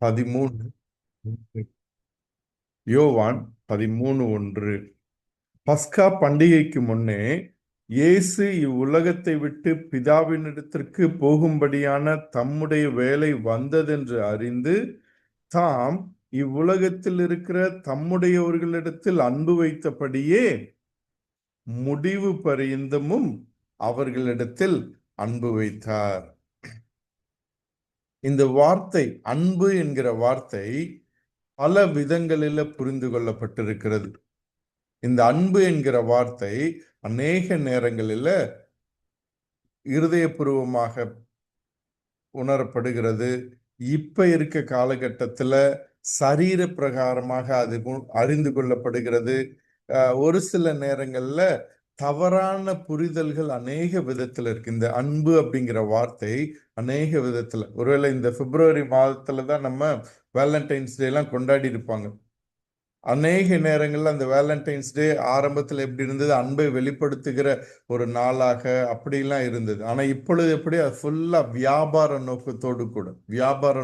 13. யோவான் 13:1. பஸ்கா பண்டிகைக்கு முன்னே இயேசு இவ்வுலகத்தை விட்டு பிதாவினிடத்திற்கு போகும்படியான தம்முடைய வேலை வந்ததென்று அறிந்து தாம் இவ்வுலகத்தில் இருக்கிற தம்முடையவர்களிடத்தில் அன்பு வைத்தபடியே முடிவு பரியந்தமும் அவர்களிடத்தில் அன்பு வைத்தார். இந்த வார்த்தை, அன்பு என்கிற வார்த்தை பல விதங்களில் புரிந்து கொள்ளப்பட்டிருக்கிறது. இந்த அன்பு என்கிற வார்த்தை அநேக நேரங்களில் இருதயபூர்வமாக உணரப்படுகிறது. இப்ப இருக்க காலகட்டத்தில் சரீர பிரகாரமாக அது அறிந்து கொள்ளப்படுகிறது. ஒரு சில நேரங்கள்ல தவறான புரிதல்கள் அநேக விதத்துல இருக்கு. இந்த அன்பு அப்படிங்கிற வார்த்தை அநேக விதத்துல, ஒருவேளை இந்த பிப்ரவரி மாதத்துல தான் நம்ம வேலண்டைன்ஸ் டே எல்லாம் கொண்டாடி இருப்பாங்க. அநேக நேரங்கள்ல அந்த வேலண்டைன்ஸ் டே ஆரம்பத்தில் எப்படி இருந்தது, அன்பை வெளிப்படுத்துகிற ஒரு நாளாக அப்படிலாம் இருந்தது. ஆனா இப்பொழுது எப்படி, அது ஃபுல்லா வியாபார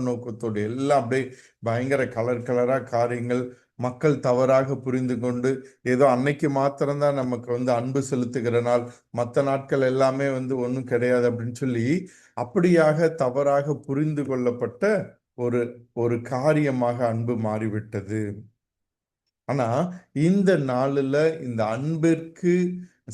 நோக்கத்தோடு எல்லாம் அப்படியே பயங்கர கலர் கலரா காரியங்கள், மக்கள் தவறாக புரிந்து கொண்டு ஏதோ அன்னைக்கு மாத்திரம்தான் நமக்கு அன்பு செலுத்துகிற நாள், மற்ற நாட்கள் எல்லாமே ஒன்றும் கிடையாது அப்படின்னு சொல்லி அப்படியாக தவறாக புரிந்து கொள்ளப்பட்ட ஒரு ஒரு காரியமாக அன்பு மாறிவிட்டது. ஆனா இந்த நாளில் இந்த அன்பிற்கு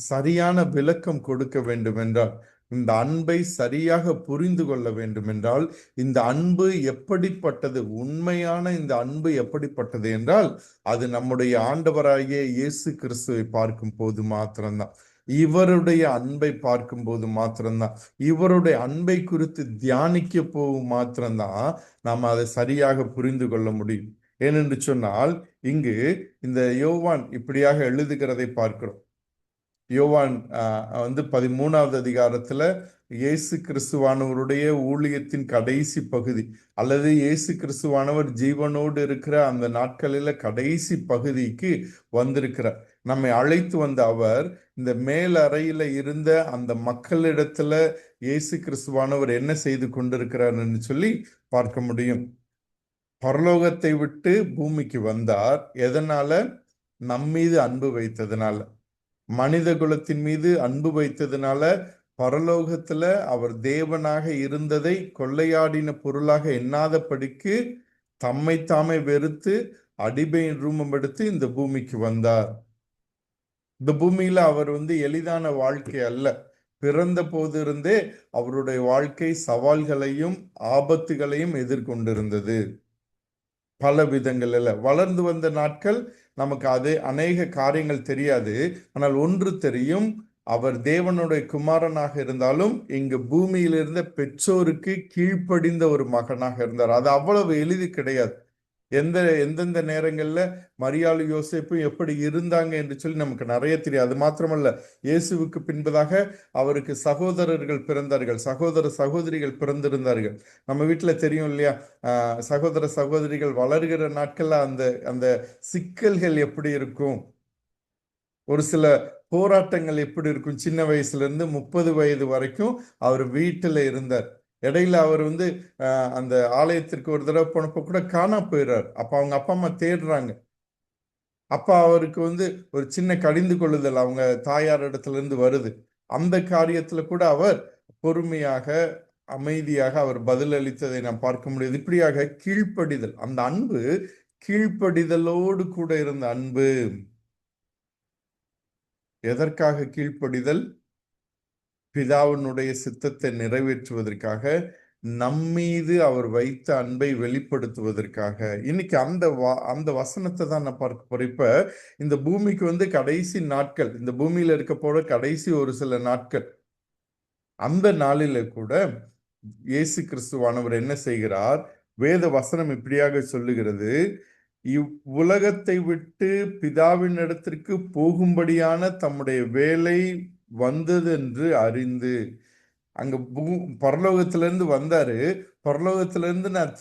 சரியான விளக்கம் கொடுக்க வேண்டும் என்றால், இந்த அன்பை சரியாக புரிந்து கொள்ள வேண்டும் என்றால், இந்த அன்பு எப்படிப்பட்டது, உண்மையான இந்த அன்பு எப்படிப்பட்டது என்றால், அது நம்முடைய ஆண்டவராகிய இயேசு கிறிஸ்துவை பார்க்கும் போது மாத்திரம்தான், இவருடைய அன்பை பார்க்கும் போது மாத்திரம்தான், இவருடைய அன்பை குறித்து தியானிக்க போகும் மாத்திரம்தான் நாம் அதை சரியாக புரிந்து கொள்ள முடியும். ஏனென்று சொன்னால், இங்கு இந்த யோவான் இப்படியாக எழுதுகிறதை பார்க்கிறோம். யோவான் 13வது அதிகாரத்துல இயேசு கிறிஸ்துவானவருடைய ஊழியத்தின் கடைசி பகுதி, அல்லது இயேசு கிறிஸ்துவானவர் ஜீவனோடு இருக்கிற அந்த நாட்களில கடைசி பகுதிக்கு வந்திருக்கிறார். நம்மை அழைத்து வந்த அவர் இந்த மேல் அறையில இருந்த அந்த மக்களிடத்துல இயேசு கிறிஸ்துவானவர் என்ன செய்து கொண்டிருக்கிறார்னு சொல்லி பார்க்க முடியும். பரலோகத்தை விட்டு பூமிக்கு வந்தார். எதனால? நம்மீது அன்பு வைத்ததுனால, மனித குலத்தின் மீது அன்பு வைத்ததுனால. பரலோகத்துல அவர் தேவனாக இருந்ததை கொள்ளையாடின பொருளாக எண்ணாதபடிக்கு தம்மை தாமே வெறுத்து அடிபையின் ரூபம் எடுத்து இந்த பூமிக்கு வந்தார். இந்த பூமியில அவர் எளிதான வாழ்க்கை அல்ல. பிறந்த போதிருந்தே அவருடைய வாழ்க்கை சவால்களையும் ஆபத்துகளையும் எதிர்கொண்டிருந்தது. பல விதங்களில் வளர்ந்து வந்த நாட்கள் நமக்கு அது அநேக காரியங்கள் தெரியாது. ஆனால் ஒன்று தெரியும், அவர் தேவனுடைய குமாரனாக இருந்தாலும் இங்கு பூமியில் இருந்த பெற்றோருக்கு கீழ்ப்படிந்த ஒரு மகனாக இருந்தார். அது அவ்வளவு எளிது கிடையாது. எந்தெந்த நேரங்கள்ல மரியாள் யோசேப்பும் எப்படி இருந்தாங்க என்று சொல்லி நமக்கு நிறைய தெரியும். அது மாத்திரமல்ல, இயேசுவுக்கு பின்பதாக அவருக்கு சகோதரர்கள் பிறந்தார்கள், சகோதர சகோதரிகள் பிறந்திருந்தார்கள். நம்ம வீட்டுல தெரியும் இல்லையா, சகோதர சகோதரிகள் வளர்கிற நாட்கள்ல அந்த அந்த சிக்கல்கள் எப்படி இருக்கும், ஒரு சில போராட்டங்கள் எப்படி இருக்கும். சின்ன வயசுல இருந்து 30 வயது வரைக்கும் அவர் வீட்டுல இருந்தார். இடையில அவர் அந்த ஆலயத்திற்கு ஒரு தடவை போனப்போ கூட காணா போயிடுறார். அப்ப அவங்க அப்பா அம்மா தேடுறாங்க. அப்ப அவருக்கு ஒரு சின்ன கடிந்து கொள்ளுதல் அவங்க தாயார் இடத்துல இருந்து வருது. அந்த காரியத்துல கூட அவர் பொறுமையாக அமைதியாக அவர் பதில் அளித்ததை நாம் பார்க்க முடியாது. இப்படியாக கீழ்ப்படிதல், அந்த அன்பு கீழ்ப்படிதலோடு கூட இருந்த அன்பு. எதற்காக கீழ்ப்படிதல்? பிதாவினுடைய சித்தத்தை நிறைவேற்றுவதற்காக, நம்மீது அவர் வைத்த அன்பை வெளிப்படுத்துவதற்காக. இன்னைக்கு அந்த வசனத்தை தான் நான் பார்க்க போறேன். இப்ப இந்த பூமிக்கு கடைசி நாட்கள், இந்த பூமியில இருக்க போற கடைசி ஒரு சில நாட்கள், அந்த நாளில கூட இயேசு கிறிஸ்துவானவர் என்ன செய்கிறார்? வேத வசனம் இப்படியாக சொல்லுகிறது, இவ்வுலகத்தை விட்டு பிதாவின் இடத்திற்கு போகும்படியான தம்முடைய வேலை வந்தது என்று அறிந்து. அங்க பரலோகத்திலிருந்து வந்தாரு. பரலோகத்திலிருந்து நான்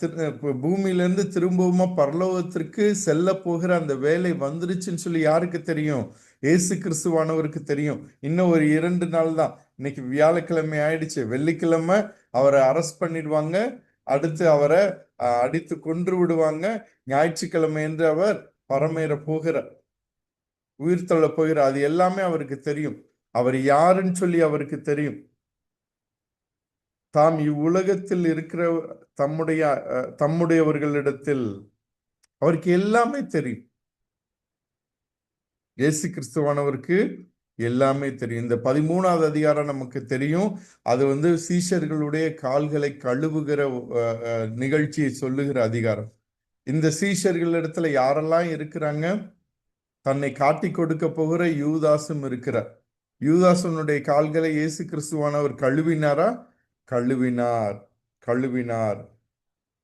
பூமியிலிருந்து திரும்பவுமா பரலோகத்திற்கு செல்ல போகிற அந்த வேலை வந்துருச்சுன்னு சொல்லி யாருக்கு தெரியும்? இயேசு கிறிஸ்துவானவருக்கு தெரியும். இன்னும் ஒரு 2 நாள் தான். இன்னைக்கு வியாழக்கிழமை ஆயிடுச்சு. வெள்ளிக்கிழமை அவரை அரெஸ்ட் பண்ணிடுவாங்க. அடுத்து அவரை அடித்து கொன்று விடுவாங்க. ஞாயிற்றுக்கிழமை என்று அவர் பரமேற போகிறார், உயிர் தள்ள போகிறார். அது எல்லாமே அவருக்கு தெரியும். அவர் யாருன்னு சொல்லி அவருக்கு தெரியும். தாம் இவ்வுலகத்தில் இருக்கிற தம்முடையவர்களிடத்தில் அவருக்கு எல்லாமே தெரியும். இயேசு கிறிஸ்துவானவருக்கு எல்லாமே தெரியும். இந்த 13வது அதிகாரம் நமக்கு தெரியும். அது சீஷர்களுடைய கால்களை கழுவுகிற நிகழ்ச்சியை சொல்லுகிற அதிகாரம். இந்த சீஷர்களிடத்துல யாரெல்லாம் இருக்கிறாங்க? தன்னை காட்டி கொடுக்க போகிற யூதாசும் இருக்கிறார். யூதாசனுடைய கால்களை இயேசு கிறிஸ்துவானவர் கழுவினாரா? கழுவினார், கழுவினார்.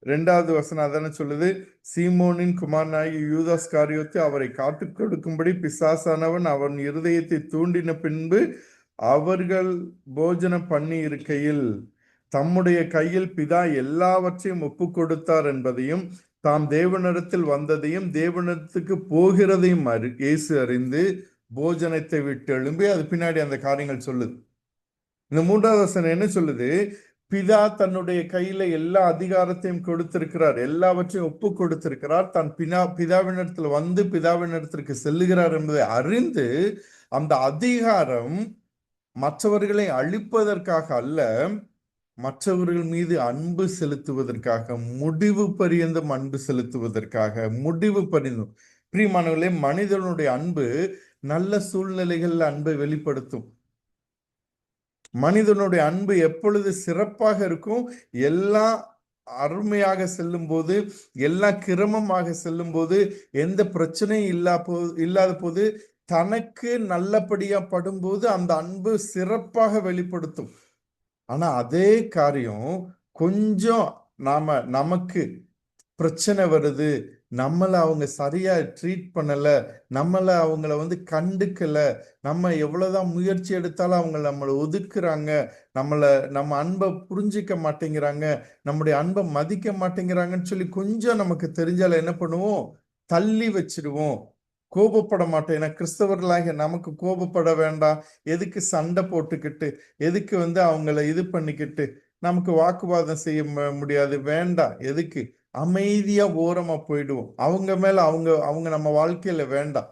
2வது வசனம் அதான சொல்லுது, சீமோனின் குமாரனாகிய யூதாஸ் காரியோத்து அவரை காட்டிக் கொடுக்கும்படி பிசாசானவன் அவன் இருதயத்தை தூண்டின பின்பு அவர்கள் போஜனம் பண்ணி இருக்கையில் தம்முடைய கையில் பிதா எல்லாவற்றையும் ஒப்பு கொடுத்தார் என்பதையும் தாம் தேவனிடத்தில் வந்ததையும் தேவனிடத்துக்கு போகிறதையும் இயேசு அறிந்து போஜனத்தை விட்டு எழும்பி, அது பின்னாடி அந்த காரியங்கள் சொல்லுது. இந்த 3வது வசனம் என்ன சொல்லுது? பிதா தன்னுடைய கையில எல்லா அதிகாரத்தையும் கொடுத்திருக்கிறார், எல்லாவற்றையும் ஒப்பு கொடுத்திருக்கிறார். தன் பிதாவினிடத்துல வந்து பிதாவினிடத்திற்கு செல்லுகிறார் என்பதை அறிந்து அந்த அதிகாரம் மற்றவர்களை அழிப்பதற்காக அல்ல, மற்றவர்கள் மீது அன்பு செலுத்துவதற்காக, முடிவு பரியந்தம் அன்பு செலுத்துவதற்காக. முடிவு பரியந்தம். பிரியமானவர்களே, மனிதனுடைய அன்பு நல்ல சூழ்நிலைகள்ல அன்பை வெளிப்படுத்தும். மனிதனுடைய அன்பு எப்பொழுது சிறப்பாக இருக்கும்? எல்லாம் அருமையாக செல்லும் போது, எல்லாம் கிரமமாக செல்லும் போது, எந்த பிரச்சனையும் இல்லாத போது, தனக்கு நல்லபடியா படும்போது அந்த அன்பு சிறப்பாக வெளிப்படுத்தும். ஆனா அதே காரியம் கொஞ்சம் நமக்கு பிரச்சனை வருது, நம்மளை அவங்க சரியா ட்ரீட் பண்ணல, நம்மளை அவங்கள கண்டுக்கல, நம்ம எவ்வளவுதான் முயற்சி எடுத்தாலும் அவங்க நம்மளை ஒதுக்குறாங்க, நம்ம அன்பை புரிஞ்சிக்க மாட்டேங்கிறாங்க, நம்முடைய அன்பை மதிக்க மாட்டேங்கிறாங்கன்னு சொல்லி கொஞ்சம் நமக்கு தெரிஞ்சால என்ன பண்ணுவோம்? தள்ளி வச்சிடுவோம். கோபப்பட மாட்டோம். ஏன்னா கிறிஸ்தவர்களாக நமக்கு கோபப்பட வேண்டாம். எதுக்கு சண்டை போட்டுக்கிட்டு, எதுக்கு அவங்கள இது பண்ணிக்கிட்டு, நமக்கு வாக்குவாதம் செய்ய முடியாது, வேண்டாம். எதுக்கு? அமைதியா ஓரமா போயிடுவோம். அவங்க மேல அவங்க நம்ம வாழ்க்கையில வேண்டாம்,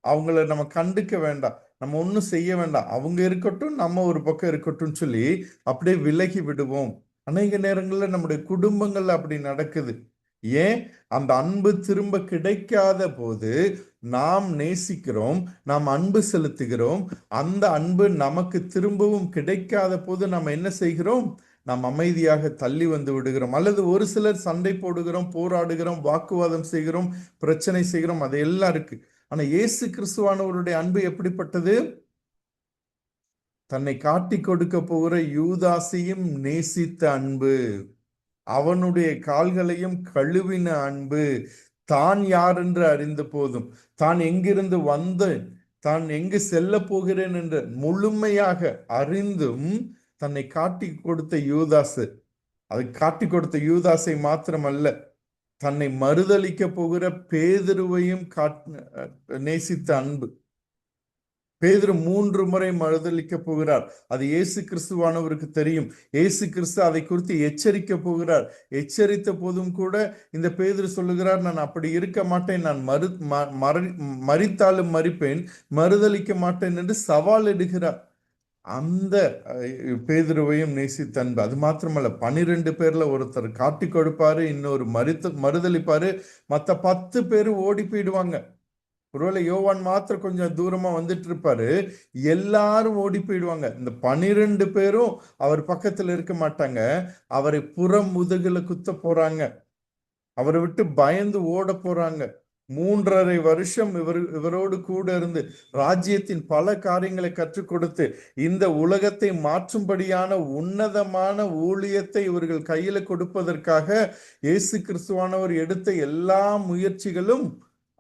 அவங்கள நம்ம கண்டுக்க வேண்டாம், நம்ம ஒன்றும் செய்ய வேண்டாம், அவங்க இருக்கட்டும், நம்ம ஒரு பக்கம் இருக்கட்டும் சொல்லி அப்படியே விலகி விடுவோம். அநேக நேரங்கள்ல நம்முடைய குடும்பங்கள்ல அப்படி நடக்குது. ஏன்? அந்த அன்பு திரும்ப கிடைக்காத போது நாம் நேசிக்கிறோம், நாம் அன்பு செலுத்துகிறோம். அந்த அன்பு நமக்கு திரும்பவும் கிடைக்காத போது நாம் என்ன செய்கிறோம்? நாம் அமைதியாக தள்ளி வந்து விடுகிறோம். அல்லது ஒரு சிலர் சண்டை போடுகிறோம், போராடுகிறோம், வாக்குவாதம் செய்கிறோம், பிரச்சனை செய்கிறோம், அது எல்லாம் இருக்கு. ஆனா இயேசு கிறிஸ்துவானவருடைய அன்பு எப்படிப்பட்டது? தன்னை காட்டி கொடுக்க போகிற யூதாசையும் நேசித்த அன்பு, அவனுடைய கால்களையும் கழுவின அன்பு, தான் யார் என்று அறிந்த போதும், தான் எங்கிருந்து வந்து தான் எங்கு செல்ல போகிறேன் என்று முழுமையாக அறிந்தும் தன்னை காட்டி கொடுத்த யூதாசு, அதை காட்டி கொடுத்த யூதாசை மாத்திரமல்ல, தன்னை மறுதலிக்க போகிற பேதுருவையும் நேசித்த அன்பு. பேதுரு 3 முறை மறுதலிக்க போகிறார். அது இயேசு கிறிஸ்துவானவருக்கு தெரியும். இயேசு கிறிஸ்து அதை குறித்து எச்சரிக்க போகிறார். எச்சரித்த போதும் கூட இந்த பேதுரு சொல்லுகிறார், நான் அப்படி இருக்க மாட்டேன், நான் மரித்தாலும் மரிப்பேன், மறுதலிக்க மாட்டேன் என்று சவால் இடுகிறார். அந்த பேதுருவையும் நேசித்த அன்பு. அது மாத்திரமல்ல, 12 பேர்ல ஒருத்தர் காட்டி கொடுப்பாரு, இன்னொரு மறுதலிப்பாரு, மற்ற 10 பேரு ஓடி போயிடுவாங்க. ஒருவேளை யோவான் மாத்திரம் கொஞ்சம் தூரமா வந்துட்டு இருப்பாரு, எல்லாரும் ஓடி போயிடுவாங்க. இந்த 12 பேரும் அவர் பக்கத்துல இருக்க மாட்டாங்க, அவரை புறம் முதுகுல குத்த போறாங்க, அவரை விட்டு பயந்து ஓட போறாங்க. 3.5 வருஷம் இவரோடு கூட இருந்து ராஜ்யத்தின் பல காரியங்களை கற்றுக் கொடுத்து இந்த உலகத்தை மாற்றும்படியான உன்னதமான ஊழியத்தை இவர்கள் கையில கொடுப்பதற்காக இயேசு கிறிஸ்துவானவர் எடுத்த எல்லா முயற்சிகளும்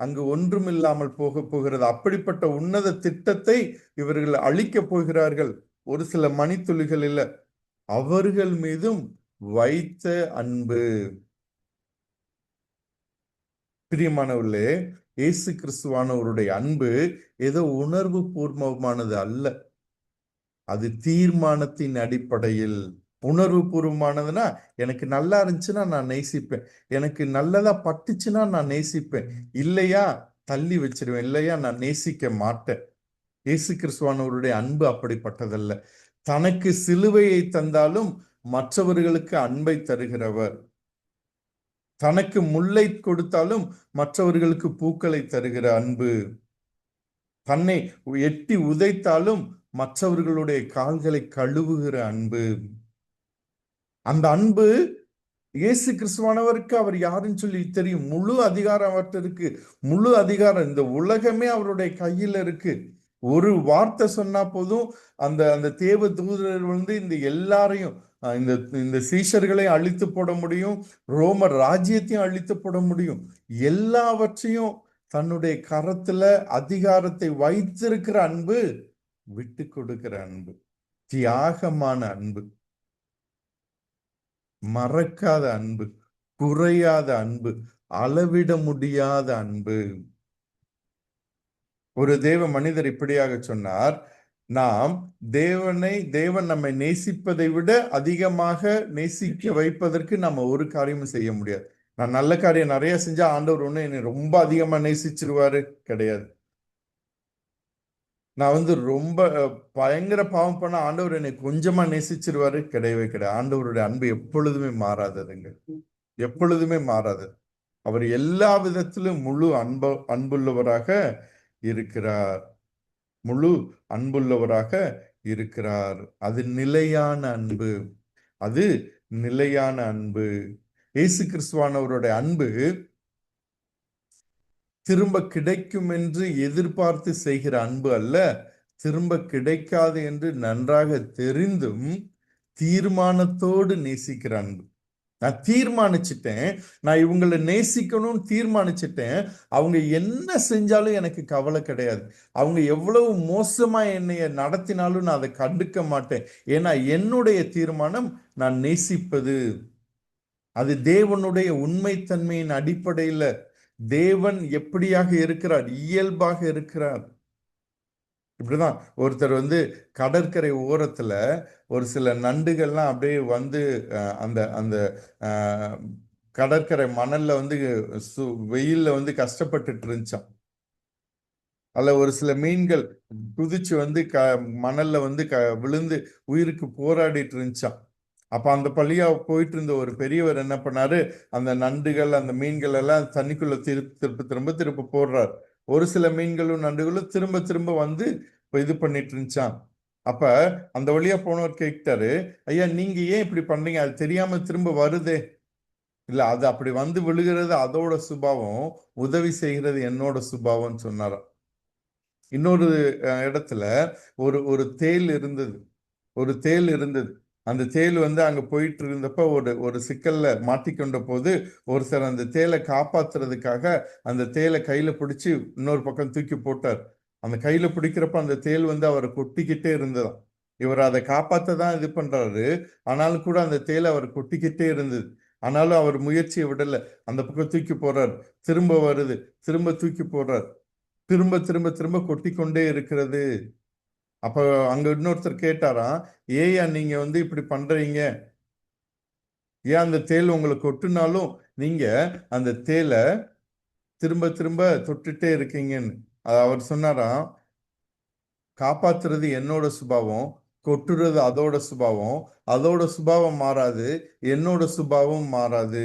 அங்கு ஒன்றும் இல்லாமல் போகிறது. அப்படிப்பட்ட உன்னத திட்டத்தை இவர்கள் அழிக்க போகிறார்கள். ஒரு சில மணித்துளிகள் இல்ல, அவர்கள் மீதும் வைத்த அன்பு. பிரியமானவர்களே, இயேசு கிறிஸ்துவானவருடைய அன்பு ஏதோ உணர்வு பூர்வமானது அல்ல, அது தீர்மானத்தின் அடிப்படையில். உணர்வு பூர்வமானதுன்னா எனக்கு நல்லா இருந்துச்சுன்னா நான் நேசிப்பேன், எனக்கு நல்லதா பட்டுச்சுன்னா நான் நேசிப்பேன், இல்லையா தள்ளி வச்சிருவேன், இல்லையா நான் நேசிக்க மாட்டேன். இயேசு கிறிஸ்துவானவருடைய அன்பு அப்படிப்பட்டதல்ல. தனக்கு சிலுவையை தந்தாலும் மற்றவர்களுக்கு அன்பை தருகிறவர். தனக்கு முல்லை கொடுத்தாலும் மற்றவர்களுக்கு பூக்களை தருகிற அன்பு. தன்னை எட்டி உதைத்தாலும் மற்றவர்களுடைய கால்களை கழுவுகிற அன்பு. அந்த அன்பு இயேசு கிறிஸ்துவானவருக்கு அவர் யாருன்னு சொல்லி தெரியும். முழு அதிகாரம் அவர்கிட்ட இருக்கு. முழு அதிகாரம், இந்த உலகமே அவருடைய கையில இருக்கு. ஒரு வார்த்தை சொன்னா போதும், அந்த அந்த தேவ தூதர் வந்து இந்த எல்லாரையும், இந்த இந்த சீஷர்களை அழித்து போட முடியும், ரோமர் ராஜ்யத்தையும் அழித்து போட முடியும். எல்லாவற்றையும் தன்னுடைய கரத்துல அதிகாரத்தை வைத்திருக்கிற அன்பு, விட்டு கொடுக்கிற அன்பு, தியாகமான அன்பு, மறக்காத அன்பு, குறையாத அன்பு, அளவிட முடியாத அன்பு. ஒரு தேவ மனிதர் இப்படியாக சொன்னார், நாம் தேவன் நம்மை நேசிப்பதை விட அதிகமாக நேசிக்க வைப்பதற்கு நம்ம ஒரு காரியமும் செய்ய முடியாது. நான் நல்ல காரியம் நிறைய செஞ்சா ஆண்டவர் ஒண்ணு என்னை ரொம்ப அதிகமா நேசிச்சிருவாரு கிடையாது. நான் வந்து ரொம்ப பயங்கர பாவம் பண்ண ஆண்டவர் என்னை கொஞ்சமா நேசிச்சிருவாரு கிடையவே கிடையாது. ஆண்டவருடைய அன்பு எப்பொழுதுமே மாறாததுங்க, எப்பொழுதுமே மாறாதது. அவர் எல்லா விதத்திலும் முழு அன்புள்ளவராக இருக்கிறார், முழு அன்புள்ளவராக இருக்கிறார். அது நிலையான அன்பு, அது நிலையான அன்பு. இயேசு கிறிஸ்துவானவருடைய அன்பு திரும்ப கிடைக்கும் என்று எதிர்பார்த்து செய்கிற அன்பு அல்ல, திரும்ப கிடைக்காது என்று நன்றாக தெரிந்தும் தீர்மானத்தோடு நேசிக்கிற அன்பு. நான் தீர்மானிச்சிட்டேன், நான் இவங்களை நேசிக்கணும்னு தீர்மானிச்சிட்டேன், அவங்க என்ன செஞ்சாலும் எனக்கு கவலை கிடையாது, அவங்க எவ்வளவு மோசமா என்னைய நடத்தினாலும் நான் அதை கண்டுக்க மாட்டேன். ஏன்னா என்னுடைய தீர்மானம் நான் நேசிப்பது. அது தேவனுடைய உண்மைத்தன்மையின் அடிப்படையில, தேவன் எப்படியாக இருக்கிறார், இயல்பாக இருக்கிறார். இப்படிதான் ஒருத்தர் வந்து கடற்கரை ஓரத்துல ஒரு சில நண்டுகள்லாம் அப்படியே வந்து அந்த அந்த கடற்கரை மணல்ல வந்து வெயில்ல வந்து கஷ்டப்பட்டுட்டு இருந்துச்சான். அல்ல ஒரு சில மீன்கள் குதிச்சு வந்து மணல்ல வந்து விழுந்து உயிருக்கு போராடிட்டு இருந்துச்சான். அப்ப அந்த பள்ளியா போயிட்டு இருந்த ஒரு பெரியவர் என்ன பண்ணாரு, அந்த நண்டுகள் அந்த மீன்கள் எல்லாம் தண்ணிக்குள்ள திரும்ப போடுறார். ஒரு சில மீன்களும் நண்டுகளும் திரும்ப திரும்ப வந்து இது பண்ணிட்டு இருந்துச்சான். அப்ப அந்த வழியா போனவர் கேட்டாரு, ஐயா நீங்க ஏன் இப்படி பண்றீங்க, அது தெரியாம திரும்ப வருதே. இல்ல, அது அப்படி வந்து விழுகிறது அதோட சுபாவம், உதவி செய்கிறது என்னோட சுபாவம் சொன்னாராம். இன்னொரு இடத்துல ஒரு ஒரு தேல் இருந்தது, ஒரு தேல் இருந்தது. அந்த தேல் வந்து அங்க போயிட்டு இருந்தப்ப ஒரு ஒரு சிக்கல்ல மாட்டிக்கொண்ட போது ஒருத்தர் அந்த தேலை காப்பாத்துறதுக்காக அந்த தேலை கையில பிடிச்சு இன்னொரு பக்கம் தூக்கி போட்டார். அந்த கையில பிடிக்கிறப்ப அந்த தேல் வந்து அவரை கொட்டிக்கிட்டே இருந்ததாம். இவர் அதை காப்பாத்த தான் இது பண்றாரு, ஆனாலும் கூட அந்த தேலை அவர் கொட்டிக்கிட்டே இருந்தது. ஆனாலும் அவர் முயற்சியை விடல, அந்த பக்கம் தூக்கி போறார், திரும்ப வருது, திரும்ப தூக்கி போடுறார், திரும்ப திரும்ப திரும்ப கொட்டி கொண்டே இருக்கிறது. அப்ப அங்க இன்னொருத்தர் கேட்டாராம், ஏயா நீங்க வந்து இப்படி பண்றீங்க, ஏன் அந்த தேல் உங்களை கொட்டுனாலும் நீங்க அந்த தேலை திரும்ப திரும்ப தொட்டுட்டே இருக்கீங்கன்னு. அவர் சொன்னாராம், காப்பாத்துறது என்னோட சுபாவம், கொட்டுறது அதோட சுபாவம், அதோட சுபாவம் மாறாது, என்னோட சுபாவம் மாறாது.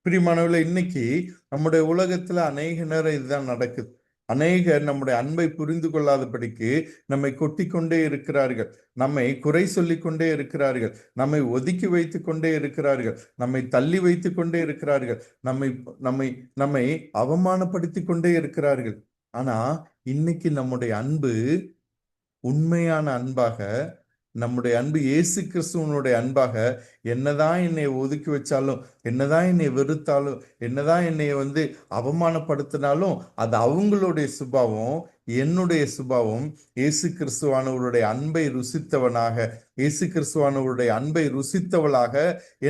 பிரியமானவர்களே, இன்னைக்கு நம்முடைய உலகத்துல அநேக நேரம் இதுதான் நடக்குது. அநேகர் நம்முடைய அன்பை புரிந்து கொள்ளாதபடிக்கு நம்மை கொட்டி கொண்டே இருக்கிறார்கள், நம்மை குறை சொல்லிக் கொண்டே இருக்கிறார்கள், நம்மை ஒதுக்கி வைத்துக் கொண்டே இருக்கிறார்கள், நம்மை தள்ளி வைத்துக் கொண்டே இருக்கிறார்கள், நம்மை நம்மை நம்மை அவமானப்படுத்தி கொண்டே இருக்கிறார்கள். ஆனா இன்னைக்கு நம்முடைய அன்பு உண்மையான அன்பாக, நம்முடைய அன்பு இயேசு கிறிஸ்துவனுடைய அன்பாக, என்னதான் என்னை ஒதுக்கி வச்சாலும், என்னதான் என்னை வெறுத்தாலும், என்னதான் என்னை வந்து அவமானப்படுத்தினாலும், அது அவங்களுடைய சுபாவம், என்னுடைய சுபாவம். இயேசு கிறிஸ்துவானவருடைய அன்பை ருசித்தவனாக, இயேசு கிறிஸ்துவானவருடைய அன்பை ருசித்தவளாக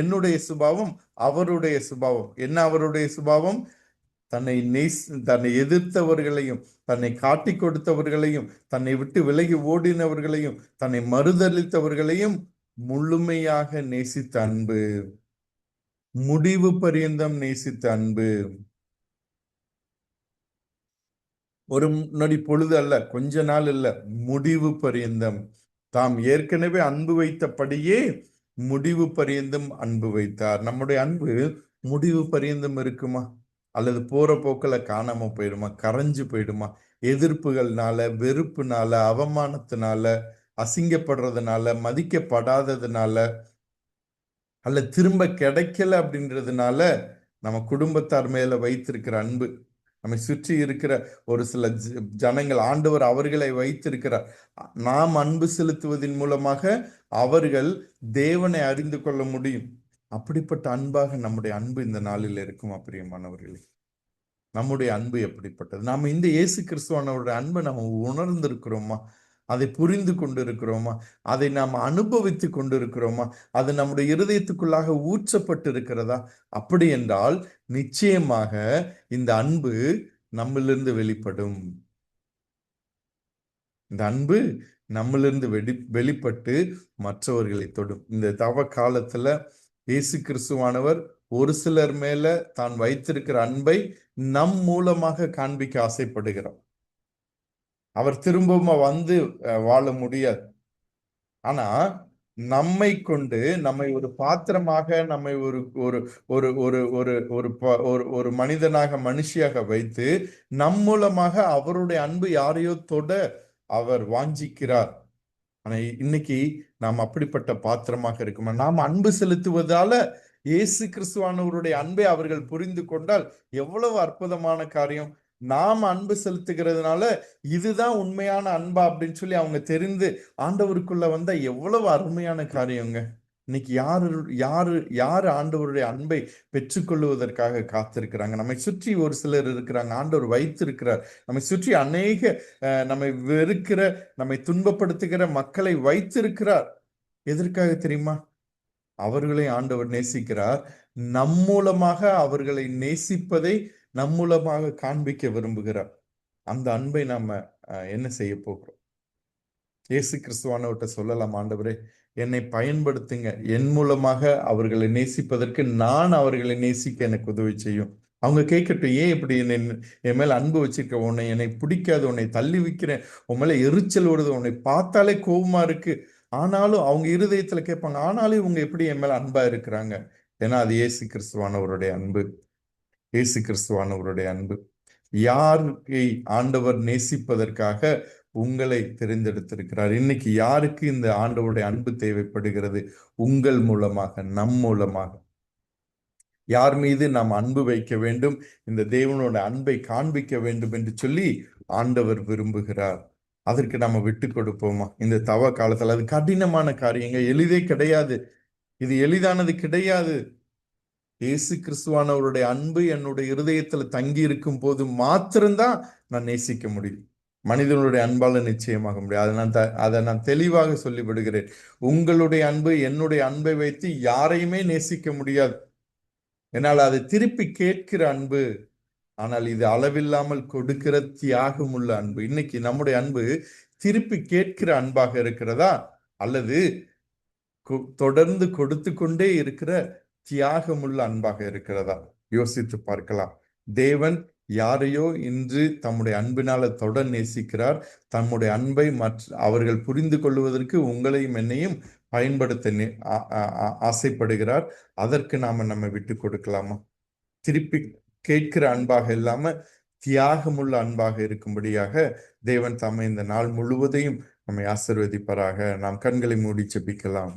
என்னுடைய சுபாவம், அவருடைய சுபாவம். என்ன அவருடைய சுபாவம்? தன்னை எதிர்த்தவர்களையும், தன்னை காட்டி கொடுத்தவர்களையும், தன்னை விட்டு விலகி ஓடினவர்களையும், தன்னை மறுதளித்தவர்களையும் முழுமையாக நேசித்த அன்பு, முடிவு பரியந்தம் நேசித்த அன்பு, ஒரு நொடி பொழுது அல்ல, கொஞ்ச நாள் இல்ல, முடிவு பரியந்தம். தாம் ஏற்கனவே அன்பு வைத்தபடியே முடிவு பரியந்தம் அன்பு வைத்தார். நம்முடைய அன்பு முடிவு பரியந்தம் இருக்குமா? அல்லது போற போக்குல காணாம போயிடுமா? கரைஞ்சு போயிடுமா? எதிர்ப்புகள்னால, வெறுப்புனால, அவமானத்தினால, அசிங்கப்படுறதுனால, மதிக்கப்படாததுனால, அல்ல திரும்ப கிடைக்கல அப்படின்றதுனால நம்ம குடும்பத்தார் மேல வைத்திருக்கிற அன்பு, நம்மை சுற்றி இருக்கிற ஒரு சில ஜனங்கள், ஆண்டவர் அவர்களை வைத்திருக்கிறார். நாம் அன்பு செலுத்துவதன் மூலமாக அவர்கள் தேவனை அறிந்து கொள்ள முடியும். அப்படிப்பட்ட அன்பாக நம்முடைய அன்பு இந்த நாளில் இருக்குமா பிரியமானவர்களே? நம்முடைய அன்பு எப்படிப்பட்டது? நாம இந்த இயேசு கிறிஸ்துவானவருடைய அன்பை நம்ம உணர்ந்திருக்கிறோமா? அதை புரிந்து கொண்டிருக்கிறோமா? அதை நாம் அனுபவித்து கொண்டிருக்கிறோமா? அது நம்முடைய இருதயத்துக்குள்ளாக ஊற்றப்பட்டு இருக்கிறதா? அப்படி என்றால் நிச்சயமாக இந்த அன்பு நம்மிலிருந்து வெளிப்படும். இந்த அன்பு நம்மிலிருந்து வெளிப்பட்டு மற்றவர்களை தொடும். இந்த தவ காலத்துல இயேசு கிறிஸ்துவானவர் ஒரு சிலர் மேல தான் வைத்திருக்கிற அன்பை நம் மூலமாக காண்பிக்க ஆசைப்படுகிறார். அவர் திரும்பவும் வந்து வாழ முடியாது. ஆனா நம்மை கொண்டு, நம்மை ஒரு பாத்திரமாக, நம்மை ஒரு ஒரு ஒரு ஒரு ஒரு ஒரு ஒரு மனிதனாக, மனுஷியாக வைத்து நம் மூலமாக அவருடைய அன்பு யாரையோ தொட அவர் வாஞ்சிக்கிறார். ஆனா இன்னைக்கு நாம் அப்படிப்பட்ட பாத்திரமாக இருக்குமா? நாம் அன்பு செலுத்துவதால இயேசு கிறிஸ்துவானவருடைய அன்பை அவர்கள் புரிந்து கொண்டால் எவ்வளவு அற்புதமான காரியம்! நாம் அன்பு செலுத்துகிறதுனால இதுதான் உண்மையான அன்பா அப்படின்னு சொல்லி அவங்க தெரிந்து ஆண்டவருக்குள்ள வந்தா எவ்வளவு அருமையான காரியங்க. இன்னைக்கு யாரு யாரு யாரு ஆண்டவருடைய அன்பை பெற்றுக்கொள்வதற்காக காத்திருக்கிறாங்க? நம்மை சுற்றி ஒரு சிலர் இருக்கிறாங்க, ஆண்டவர் வைத்திருக்கிறார். நம்மை சுற்றி அநேக நம்மை வெறுக்கிற, நம்மை துன்பப்படுத்துகிற மக்களை வைத்திருக்கிறார். எதற்காக தெரியுமா? அவர்களை ஆண்டவர் நேசிக்கிறார். நம் மூலமாக அவர்களை நேசிப்பதை நம் மூலமாக காண்பிக்க விரும்புகிறார். அந்த அன்பை நாம என்ன செய்ய போகிறோம்? இயேசு கிறிஸ்துவானவர்கிட்ட சொல்லலாம், ஆண்டவரே என்னை பயன்படுத்துங்க, என் மூலமாக அவர்களை நேசிப்பதற்கு, நான் அவர்களை நேசிக்க எனக்கு உதவி செய்யும். அவங்க கேட்கட்டும், ஏன் இப்படி என் மேல அன்பு வச்சிருக்க, உன்னை என்னை பிடிக்காது, உன்னை தள்ளி வைக்கிறேன், உன் மேல எரிச்சல் வருது, உன்னை பார்த்தாலே கோபமா இருக்கு. ஆனாலும் அவங்க இருதயத்துல கேட்பாங்க, ஆனாலும் இவங்க எப்படி என் மேல அன்பா இருக்கிறாங்க? ஏன்னா அது இயேசு கிறிஸ்துவானவருடைய அன்பு. இயேசு கிறிஸ்துவானவருடைய அன்பு. யாரை ஆண்டவர் நேசிப்பதற்காக உங்களை தெரிந்தெடுத்திருக்கிறார். இன்னைக்கு யாருக்கு இந்த ஆண்டவருடைய அன்பு தேவைப்படுகிறது? உங்கள் மூலமாக, நம் மூலமாக. யார் மீது நாம் அன்பு வைக்க வேண்டும், இந்த தேவனோட அன்பை காண்பிக்க வேண்டும் என்று சொல்லி ஆண்டவர் விரும்புகிறார். அதற்கு நாம விட்டு கொடுப்போமா? இந்த தவ காலத்துல அது கடினமான காரியங்க, எளிதே கிடையாது. இது எளிதானது கிடையாது. இயேசு கிறிஸ்துவானவருடைய அன்பு என்னுடைய இருதயத்துல தங்கி இருக்கும் போது மாத்திரம்தான் நான் நேசிக்க முடியும். மனிதனுடைய அன்பால நிச்சயமாக முடியாது. அதை நான் தெளிவாக சொல்லிவிடுகிறேன். உங்களுடைய அன்பு, என்னுடைய அன்பை வைத்து யாரையுமே நேசிக்க முடியாது. என்னால் அதை திருப்பி கேட்கிற அன்பு. ஆனால் இது அளவில்லாமல் கொடுக்கிற தியாகம் உள்ள அன்பு. இன்னைக்கு நம்முடைய அன்பு திருப்பி கேட்கிற அன்பாக இருக்கிறதா, அல்லது தொடர்ந்து கொடுத்து கொண்டே இருக்கிற தியாகமுள்ள அன்பாக இருக்கிறதா? யோசித்து பார்க்கலாம். தேவன் யாரையோ இன்று தம்முடைய அன்பினால தொடர் நேசிக்கிறார். தம்முடைய அன்பை அவர்கள் புரிந்து கொள்வதற்கு உங்களையும் என்னையும் பயன்படுத்த ஆசைப்படுகிறார். அதற்கு நாம நம்ம விட்டு கொடுக்கலாமா? திருப்பி கேட்கிற அன்பாக இல்லாம தியாகமுள்ள அன்பாக இருக்கும்படியாக தேவன் தாமே இந்த நாள் முழுவதையும் நம்மை ஆசீர்வதிப்பாராக. நாம் கண்களை மூடி ஜெபிக்கலாம்.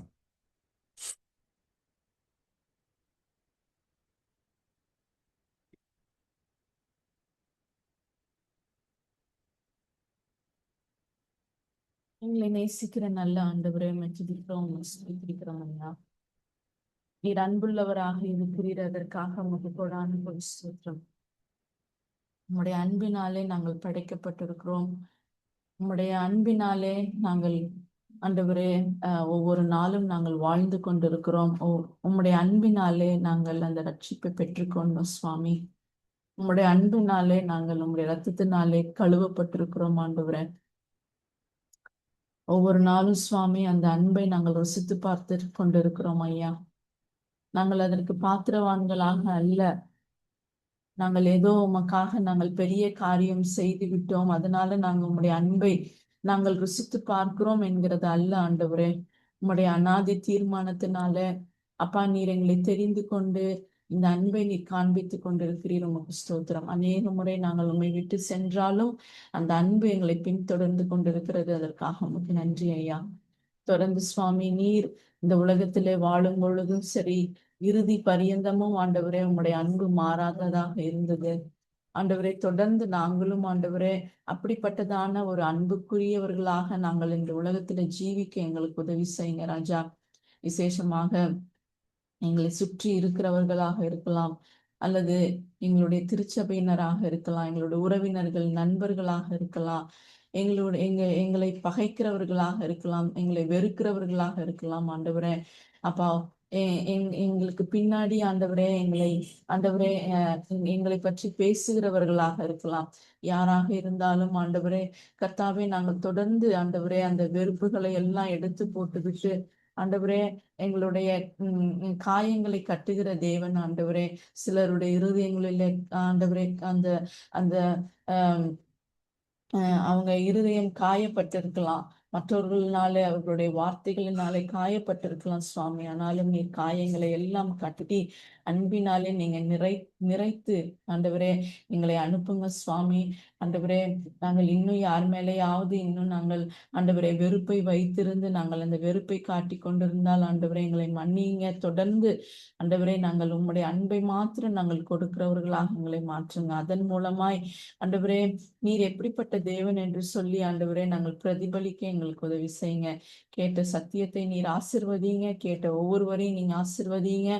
எங்களை நேசிக்கிற நல்ல ஆண்டவரே, மெச்சுதிக்கிறோம், ஐயா. நீர் அன்புள்ளவராக இருக்கிறீர், அதற்காக உமக்கு கொடான ஸ்தோத்திரம். உம்முடைய அன்பினாலே நாங்கள் படைக்கப்பட்டிருக்கிறோம். உம்முடைய அன்பினாலே நாங்கள் ஆண்டவரே ஒவ்வொரு நாளும் நாங்கள் வாழ்ந்து கொண்டிருக்கிறோம். உம்முடைய அன்பினாலே நாங்கள் அந்த ரட்சிப்பை பெற்றுக்கொண்டோம் சுவாமி. உம்முடைய அன்பினாலே நாங்கள் உம்முடைய ரத்தத்தினாலே கழுவப்பட்டிருக்கிறோம் ஆண்டவரே. ஒவ்வொரு நாளும் சுவாமி அந்த அன்பை நாங்கள் ருசித்து பார்த்து கொண்டிருக்கிறோம் ஐயா. நாங்கள் அதற்கு பாத்திரவான்களாக அல்ல. நாங்கள் ஏதோ உமக்காக நாங்கள் பெரிய காரியம் செய்து விட்டோம், அதனால நாங்கள் உம்முடைய அன்பை நாங்கள் ருசித்து பார்க்கிறோம் என்கிறது அல்ல ஆண்டவரே. உம்முடைய அநாதி தீர்மானத்தினால அப்பா, நீர் எங்களை தெரிந்து கொண்டு இந்த அன்பை நீர் காண்பித்துக் கொண்டிருக்கிறீர். உமக்கு ஸ்தோத்திரம். அநேக முறை நாங்கள் உம்மை விட்டு சென்றாலும் அந்த அன்பு எங்களை பின்தொடர்ந்து கொண்டிருக்கிறது. அதற்காக உமக்கு நன்றி ஐயா. தொடர்ந்து சுவாமி, நீர் இந்த உலகத்திலே வாழும் பொழுதும் சரி, இறுதி பரியந்தமும் ஆண்டவரே உம்முடைய அன்பு மாறாததாக இருந்தது ஆண்டவரே. தொடர்ந்து நாங்களும் ஆண்டவரே அப்படிப்பட்டதான ஒரு அன்புக்குரியவர்களாக நாங்கள் இந்த உலகத்துல ஜீவிக்க எங்களுக்கு உதவி செய்யுங்க ராஜா. விசேஷமாக எங்களை சுற்றி இருக்கிறவர்களாக இருக்கலாம், அல்லது எங்களுடைய திருச்சபையினராக இருக்கலாம், எங்களுடைய உறவினர்கள் நண்பர்களாக இருக்கலாம், எங்களை பகைக்கிறவர்களாக இருக்கலாம், எங்களை வெறுக்கிறவர்களாக இருக்கலாம் ஆண்டவரே. அப்பா, எங்களுக்கு பின்னாடி ஆண்டவரே ஆண்டவரே எங்களை பற்றி பேசுகிறவர்களாக இருக்கலாம். யாராக இருந்தாலும் ஆண்டவரே கர்த்தாவே, நாங்கள் தொடர்ந்து ஆண்டவரே அந்த வெறுப்புகளை எல்லாம் எடுத்து போட்டுவிட்டு ஆண்டவரே எங்களுடைய காயங்களை கட்டுகிற தேவன் ஆண்டவரே. சிலருடைய இருதயங்களிலே ஆண்டவரே அந்த அந்த அவங்க இருதயம் காயப்பட்டிருக்கலாம், மற்றவர்களினாலே அவர்களுடைய வார்த்தைகளினாலே காயப்பட்டிருக்கலாம் சுவாமி. ஆனாலும் நீர் காயங்களை எல்லாம் கட்டி அன்பினாலே நீங்க நிறைத்து ஆண்டவரே எங்களை அனுப்புங்க சுவாமி. ஆண்டவரே, நாங்கள் இன்னும் யார் மேலேயாவது இன்னும் நாங்கள் ஆண்டவரே வெறுப்பை வைத்திருந்து நாங்கள் அந்த வெறுப்பை காட்டி கொண்டிருந்தால் ஆண்டவரே எங்களை மன்னிங்க. தொடர்ந்து ஆண்டவரே நாங்கள் உம்முடைய அன்பை மாத்திரம் நாங்கள் கொடுக்கிறவர்களாக எங்களை மாற்றுங்க. அதன் மூலமாய் ஆண்டவரே நீர் எப்படிப்பட்ட தேவன் என்று சொல்லி ஆண்டவரே நாங்கள் பிரதிபலிக்க எங்களுக்கு உதவி செய்யுங்க. கேட்ட சத்தியத்தை நீர் ஆசிர்வதிங்க, கேட்ட ஒவ்வொருவரையும் நீங்க ஆசிர்வதிங்க.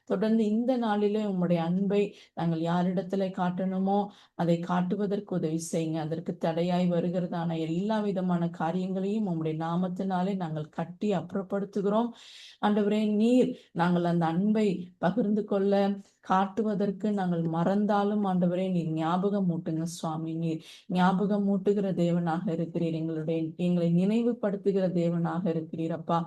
தொடர்ந்து இந்த நாளிலே உம்முடைய அன்பை நாங்கள் யாரிடத்துல காட்டணுமோ அதை காட்டுவதற்கு உதவி செய்யுங்க. அதற்கு தடையாய் வருகிறதான எல்லா விதமான காரியங்களையும் உம்முடைய நாமத்தினாலே நாங்கள் கட்டி அப்புறப்படுத்துகிறோம் ஆண்டவரே. நீர் நாங்கள் அந்த அன்பை பகிர்ந்து கொள்ள காட்டுவதற்கு நாங்கள் மறந்தாலும் ஆண்டவரே நீர் ஞாபகம் மூட்டுங்க சுவாமி. நீர் ஞாபகம் மூட்டுகிற தேவனாக இருக்கிறீர், எங்களை நினைவுபடுத்துகிற தேவனாக இருக்கிறீர் அப்பா.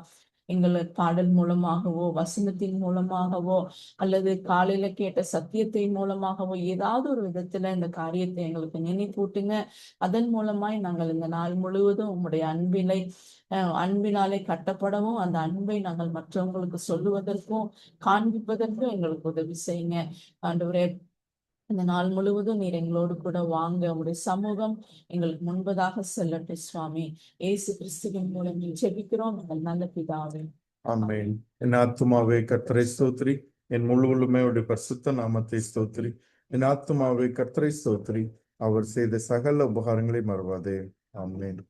எங்களை பாடல் மூலமாகவோ வசனத்தின் மூலமாகவோ அல்லது காலையில கேட்ட சத்தியத்தின் மூலமாகவோ ஏதாவது ஒரு விதத்துல இந்த காரியத்தை எங்களுக்கு நினைப்பூட்டுங்க. அதன் மூலமாய் நாங்கள் இந்த நாள் முழுவதும் உம்முடைய அன்பினாலே கட்டப்படவும் அந்த அன்பை நாங்கள் மற்றவங்களுக்கு சொல்லுவதற்கும் காண்பிப்பதற்கும் எங்களுக்கு உதவி செய்யுங்க ஆண்டவரே. இந்த நாள் முழுவதும் நீர் எங்களோடு கூட வாங்க. உங்களுடைய சமூகம் எங்களுக்கு முன்பதாக செல்லட்டும் சுவாமி. இயேசு கிறிஸ்துவின் மூலம் ஜெபிக்கிறோம் எங்கள் நல்ல பிதாவே. ஆமென். என் ஆத்துமாவே கர்த்தரை ஸ்தோத்திரி, என் முழு உள்ளுமையுடைய பரிசுத்த நாமத்தை ஸ்தோத்திரி. என் ஆத்துமாவே கர்த்தரை ஸ்தோத்திரி, அவர் செய்த சகல உபகாரங்களை மறவாதே. ஆமென்.